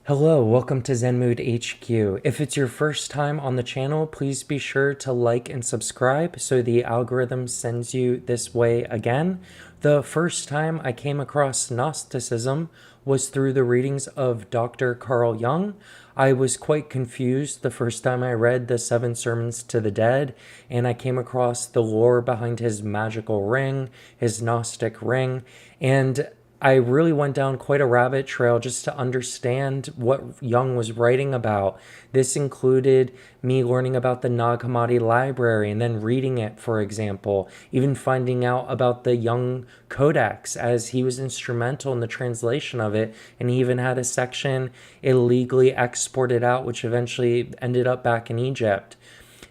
Hello, welcome to Zen Mood HQ. If it's your first time on the channel, please be sure to like and subscribe so the algorithm sends you this way again. The first time I came across Gnosticism was through the readings of Dr. Carl Jung. I was quite confused the first time I read the Seven Sermons to the Dead, and I came across the lore behind his magical ring, his Gnostic ring, and I really went down quite a rabbit trail just to understand what Jung was writing about. This included me learning about the Nag Hammadi library and then reading it, for example, even finding out about the Jung Codex, as he was instrumental in the translation of it, and he even had a section illegally exported out, which eventually ended up back in Egypt.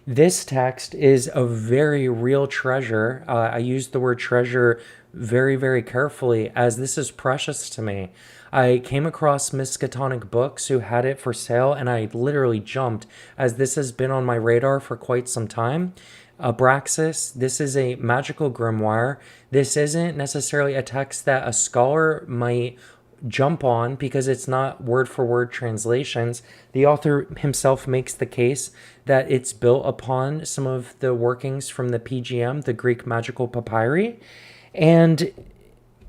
This text is a very real treasure. I use the word treasure very, very carefully, as this is precious to me. I came across Miskatonic Books who had it for sale, and I literally jumped, as this has been on my radar for quite some time. Abraxas, this is a magical grimoire. This isn't necessarily a text that a scholar might jump on because it's not word for word translations. The author himself makes the case that it's built upon some of the workings from the PGM, the Greek magical papyri. And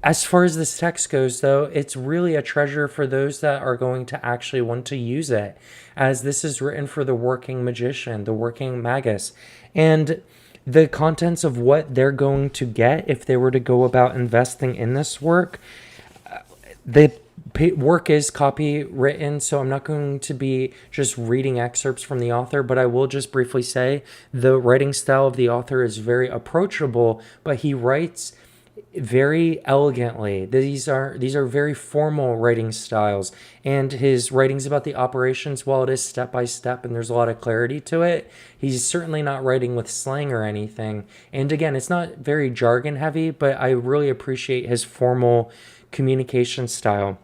as far as this text goes, though, it's really a treasure for those that are going to actually want to use it, as this is written for the working magician, the working magus. And the contents of what they're going to get if they were to go about investing in this work, the work is copywritten, so I'm not going to be just reading excerpts from the author, but I will just briefly say the writing style of the author is very approachable, but he writes very elegantly. These are very formal writing styles, and his writings about the operations, while it is step by step and there's a lot of clarity to it, he's certainly not writing with slang or anything. And again, it's not very jargon heavy, but I really appreciate his formal communication style.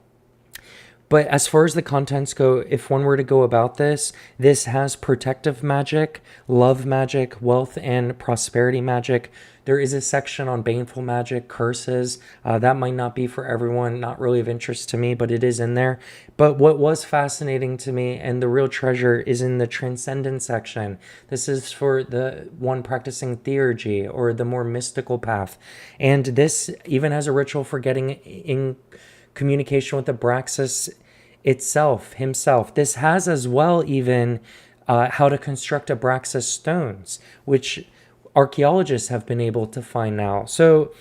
But as far as the contents go, if one were to go about this, this has protective magic, love magic, wealth and prosperity magic. There is a section on baneful magic, curses. That might not be for everyone, not really of interest to me, but it is in there. But what was fascinating to me, and the real treasure, is in the transcendent section. This is for the one practicing theurgy or the more mystical path. And this even has a ritual for getting in communication with Abraxas himself. This has as well even how to construct Abraxas stones, which archaeologists have been able to find now. So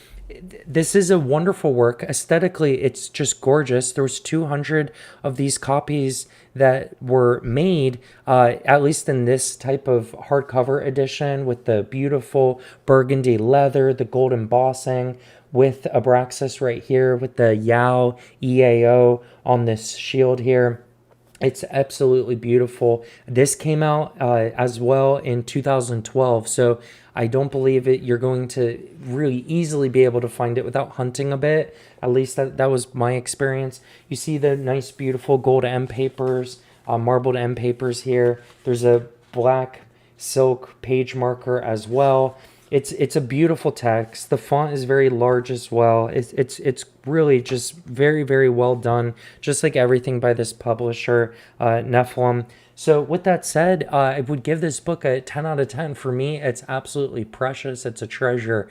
this is a wonderful work. Aesthetically, it's just gorgeous. There was 200 of these copies that were made, at least in this type of hardcover edition, with the beautiful burgundy leather, the gold embossing, with Abraxas right here, with the Yao EAO on this shield here. It's absolutely beautiful. This came out as well in 2012, so I don't believe you're going to really easily be able to find it without hunting a bit. At least that was my experience. You see the nice, beautiful gold M papers, marbled M papers here. There's a black silk page marker as well. It's a beautiful text. The font is very large as well. It's really just very, very well done, just like everything by this publisher, Nephilim. So with that said, I would give this book a 10 out of 10. For me, it's absolutely precious. It's a treasure.